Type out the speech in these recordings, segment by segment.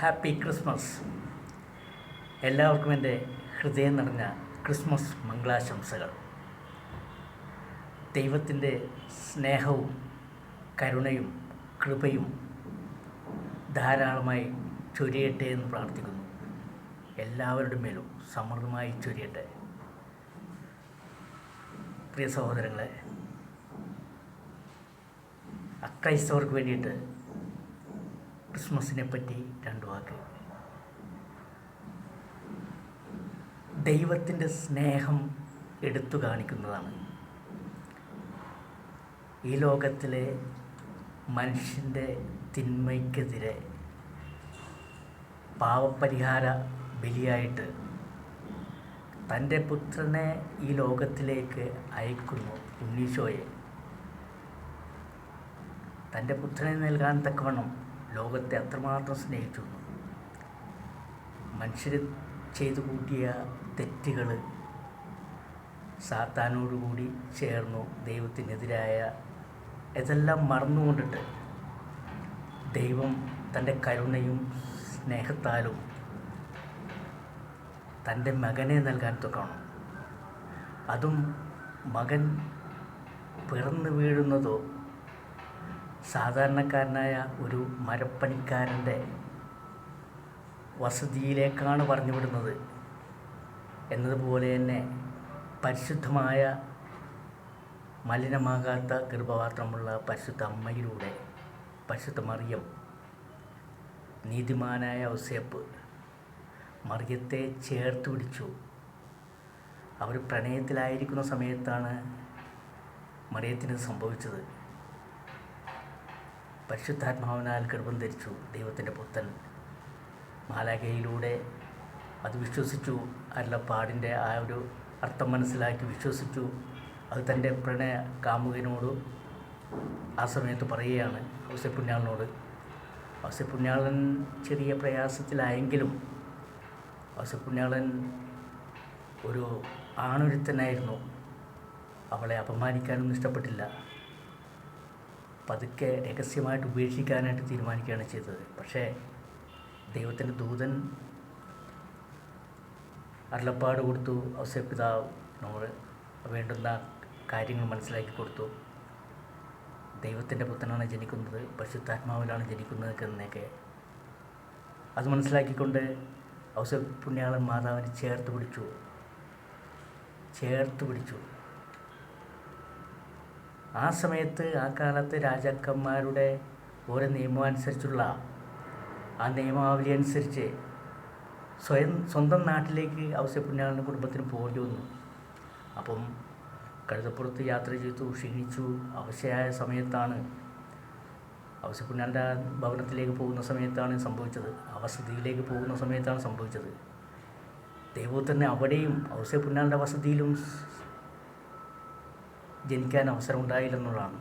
Happy Christmas. എല്ലാവർക്കും എൻ്റെ ഹൃദയം നിറഞ്ഞ ക്രിസ്മസ് മംഗളാശംസകൾ. ദൈവത്തിൻ്റെ സ്നേഹവും കരുണയും കൃപയും ധാരാളമായി ചൊരിയട്ടെ എന്ന് പ്രാർത്ഥിക്കുന്നു. എല്ലാവരുടെ മേലും സമൃദ്ധമായി ചൊരിയട്ടെ. പ്രിയ സഹോദരങ്ങളെ, അക്രൈസ്തവർക്ക് വേണ്ടിയിട്ട് ക്രിസ്മസിനെ പറ്റി രണ്ട് വാക്ക്. ദൈവത്തിൻ്റെ സ്നേഹം എടുത്തു കാണിക്കുന്നതാണ്. ഈ ലോകത്തിലെ മനുഷ്യൻ്റെ തിന്മയ്ക്കെതിരെ പാവപരിഹാര ബലിയായിട്ട് തൻ്റെ പുത്രനെ ഈ ലോകത്തിലേക്ക് അയക്കുന്നു. ഉണ്ണീശോയെ തൻ്റെ പുത്രനെ നൽകാൻ തക്കവണ്ണം ലോകത്തെ അത്രമാത്രം സ്നേഹിച്ചു. മനുഷ്യർ ചെയ്തു കൂട്ടിയ തെറ്റുകൾ സാത്താനോടുകൂടി ചേർന്നു ദൈവത്തിനെതിരായ ഇതെല്ലാം മറന്നുകൊണ്ടിട്ട് ദൈവം തൻ്റെ കരുണയും സ്നേഹത്താലും തൻ്റെ മകനെ നൽകാൻ തൊക്കണം. അതും മകൻ പിറന്നു വീഴുന്നതോ സാധാരണക്കാരനായ ഒരു മരപ്പണിക്കാരൻ്റെ വസതിയിലേക്കാണ് പറഞ്ഞുവിടുന്നത് എന്നതുപോലെ തന്നെ പരിശുദ്ധമായ മലിനമാകാത്ത ഗർഭപാത്രമുള്ള പരിശുദ്ധ അമ്മയിലൂടെ പരിശുദ്ധ മറിയം, നീതിമാനായ ഔസേപ്പ് മറിയത്തെ ചേർത്ത് പിടിച്ചു. അവർ പ്രണയത്തിലായിരിക്കുന്ന സമയത്താണ് മറിയത്തിന് സംഭവിച്ചത്. പരിശുദ്ധാത്മാവിനാൽ ഗർഭം ധരിച്ചു ദൈവത്തിൻ്റെ പുത്രൻ. മാലാഖയിലൂടെ അത് വിശ്വസിച്ചു. അരുളപ്പാടിൻ്റെ ആ ഒരു അർത്ഥം മനസ്സിലാക്കി വിശ്വസിച്ചു. അത് തൻ്റെ പ്രണയ കാമുകനോട് ആ സമയത്ത് പറയുകയാണ്, ഔസേപ്പുണ്യാളനോട്. ഔസേപ്പുണ്യാളൻ ചെറിയ പ്രയാസത്തിലായെങ്കിലും ഔസേപ്പുണ്യാളൻ ഒരു ആണൊരുത്തനായിരുന്നു. അവളെ അപമാനിക്കാനൊന്നും ഇഷ്ടപ്പെട്ടില്ല. പതുക്കെ രഹസ്യമായിട്ട് ഉപേക്ഷിക്കാനായിട്ട് തീരുമാനിക്കുകയാണ് ചെയ്തത്. പക്ഷേ ദൈവത്തിൻ്റെ ദൂതൻ അരുളപ്പാട് കൊടുത്തു. ഔസേപ്പിതാവ് നമ്മൾ വേണ്ടുന്ന കാര്യങ്ങൾ മനസ്സിലാക്കി കൊടുത്തു. ദൈവത്തിൻ്റെ പുത്രനാണ് ജനിക്കുന്നത്, പരിശുദ്ധാത്മാവിലാണ് ജനിക്കുന്നത് എന്നൊക്കെ അത് മനസ്സിലാക്കിക്കൊണ്ട് ഔസേപ്പുണ്യാളൻ മാതാവിനെ ചേർത്ത് പിടിച്ചു. ആ സമയത്ത് ആ കാലത്ത് രാജാക്കന്മാരുടെ ഓരോ നിയമമനുസരിച്ചുള്ള ആ നിയമാവലി അനുസരിച്ച് സ്വന്തം നാട്ടിലേക്ക് ഔസേപ്പുണ്യാളൻ്റെ കുടുംബത്തിന് പോകേണ്ടി വന്നു. അപ്പം കഴുതപ്പുറത്ത് യാത്ര ചെയ്തു, ക്ഷീണിച്ചു, അവശയായ സമയത്താണ് ഔസേപ്പുണ്യാളൻ്റെ ഭവനത്തിലേക്ക് പോകുന്ന സമയത്താണ് സംഭവിച്ചത്. ആ വസതിയിലേക്ക് പോകുന്ന സമയത്താണ് സംഭവിച്ചത്. ദൈവത്തിന് അവിടെയും ഔസേപ്പുണ്യാളൻ്റെ വസതിയിലും ജനിക്കാൻ അവസരം ഉണ്ടായില്ലെന്നുള്ളതാണ്.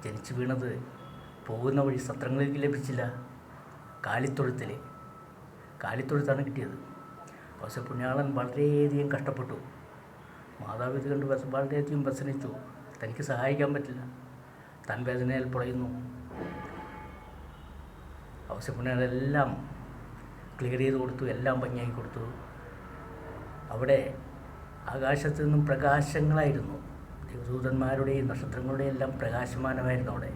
ജനിച്ചു വീണത് പോകുന്ന വഴി സത്രങ്ങളിലേക്ക് ലഭിച്ചില്ല, കാലിത്തൊഴുത്താണ് കിട്ടിയത്. ഔസേപ്പുണ്യാളൻ വളരെയധികം കഷ്ടപ്പെട്ടു. മാതാവ് ഇത് കണ്ട് വളരെയധികം വ്യസനിച്ചു. തനിക്ക് സഹായിക്കാൻ പറ്റില്ല, താൻ വേദനയിൽ പൊളയുന്നു. ഔസേപ്പുണ്യാളെല്ലാം ക്ലിയർ ചെയ്ത് കൊടുത്തു, എല്ലാം ഭംഗിയാക്കി കൊടുത്തു. അവിടെ ആകാശത്ത് നിന്നും പ്രകാശങ്ങളായിരുന്നു. ദൂതന്മാരുടെയും നക്ഷത്രങ്ങളുടെയും എല്ലാം പ്രകാശമാനമായിരുന്നു അവിടെ.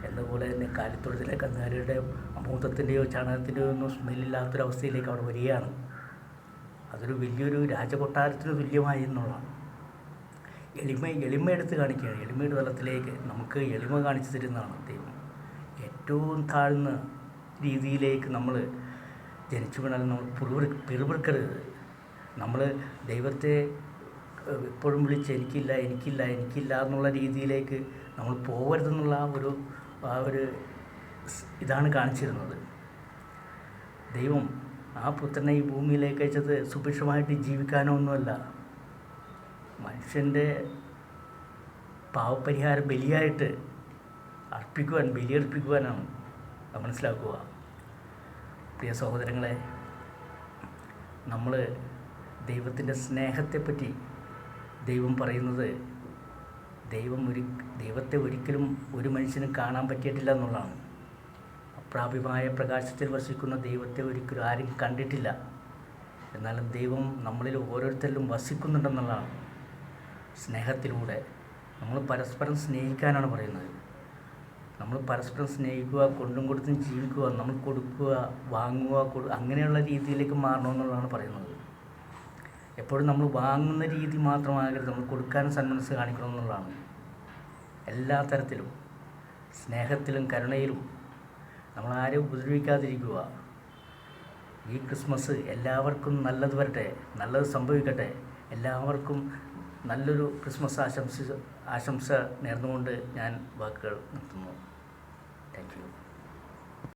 എന്നതുപോലെ തന്നെ കാലിത്തൊഴുത്തിലെ കന്നുകാലിയുടെ അമൂത്രത്തിൻ്റെയോ ചാണകത്തിൻ്റെയോ ഒന്നും സ്മെല്ലില്ലാത്തൊരവസ്ഥയിലേക്ക് അവിടെ വരികയാണ്. അതൊരു വലിയൊരു രാജകൊട്ടാരത്തിന് തുല്യമായി എന്നുള്ളതാണ്. എളിമ എടുത്ത് കാണിക്കുകയാണ്. എളിമയുടെ തലത്തിലേക്ക് നമുക്ക് എളിമ കാണിച്ചു തരുന്നതാണ് ദൈവം. ഏറ്റവും താഴ്ന്ന രീതിയിലേക്ക് നമ്മൾ ജനിച്ചു വീണാൽ നമ്മൾ പിറുപിറുക്കരുത്. നമ്മൾ ദൈവത്തെ എപ്പോഴും വിളിച്ച് എനിക്കില്ല എന്നുള്ള രീതിയിലേക്ക് നമ്മൾ പോകരുതെന്നുള്ള ആ ഒരു ഇതാണ് കാണിച്ചിരുന്നത്. ദൈവം ആ പുത്രനെ ഈ ഭൂമിയിലേക്ക് അയച്ചത് സുഭിക്ഷമായിട്ട് ജീവിക്കാനോ ഒന്നുമല്ല, മനുഷ്യൻ്റെ പാവപരിഹാര ബലിയായിട്ട് ബലിയർപ്പിക്കുവാനാണ്. അത് മനസ്സിലാക്കുക. പ്രിയ സഹോദരങ്ങളെ, നമ്മൾ ദൈവത്തിൻ്റെ സ്നേഹത്തെപ്പറ്റി ദൈവം പറയുന്നത് ദൈവത്തെ ഒരിക്കലും ഒരു മനുഷ്യന് കാണാൻ പറ്റിയിട്ടില്ല എന്നുള്ളതാണ്. പ്രാപ്യമായ പ്രകാശത്തിൽ വസിക്കുന്ന ദൈവത്തെ ഒരിക്കലും ആരും കണ്ടിട്ടില്ല. എന്നാലും ദൈവം നമ്മളിൽ ഓരോരുത്തരിലും വസിക്കുന്നുണ്ടെന്നുള്ളതാണ്. സ്നേഹത്തിലൂടെ നമ്മൾ പരസ്പരം സ്നേഹിക്കാനാണ് പറയുന്നത്. നമ്മൾ പരസ്പരം സ്നേഹിക്കുക, കൊണ്ടും കൊടുത്തും ജീവിക്കുക, നമ്മൾ കൊടുക്കുക, വാങ്ങുക, അങ്ങനെയുള്ള രീതിയിലേക്ക് മാറണമെന്നുള്ളതാണ് പറയുന്നത്. എപ്പോഴും നമ്മൾ വാങ്ങുന്ന രീതി മാത്രമാകരുത്, നമ്മൾ കൊടുക്കാനും സന്മനസ്സ് കാണിക്കണമെന്നുള്ളതാണ്. എല്ലാ തരത്തിലും സ്നേഹത്തിലും കരുണയിലും നമ്മൾ ആരെയും ഉപദ്രവിക്കാതിരിക്കുക. ഈ ക്രിസ്മസ് എല്ലാവർക്കും നല്ലത് വരട്ടെ, നല്ലത് സംഭവിക്കട്ടെ. എല്ലാവർക്കും നല്ലൊരു ക്രിസ്മസ് ആശംസ നേർന്നുകൊണ്ട് ഞാൻ വാക്കുകൾ നിർത്തുന്നു. Thank you.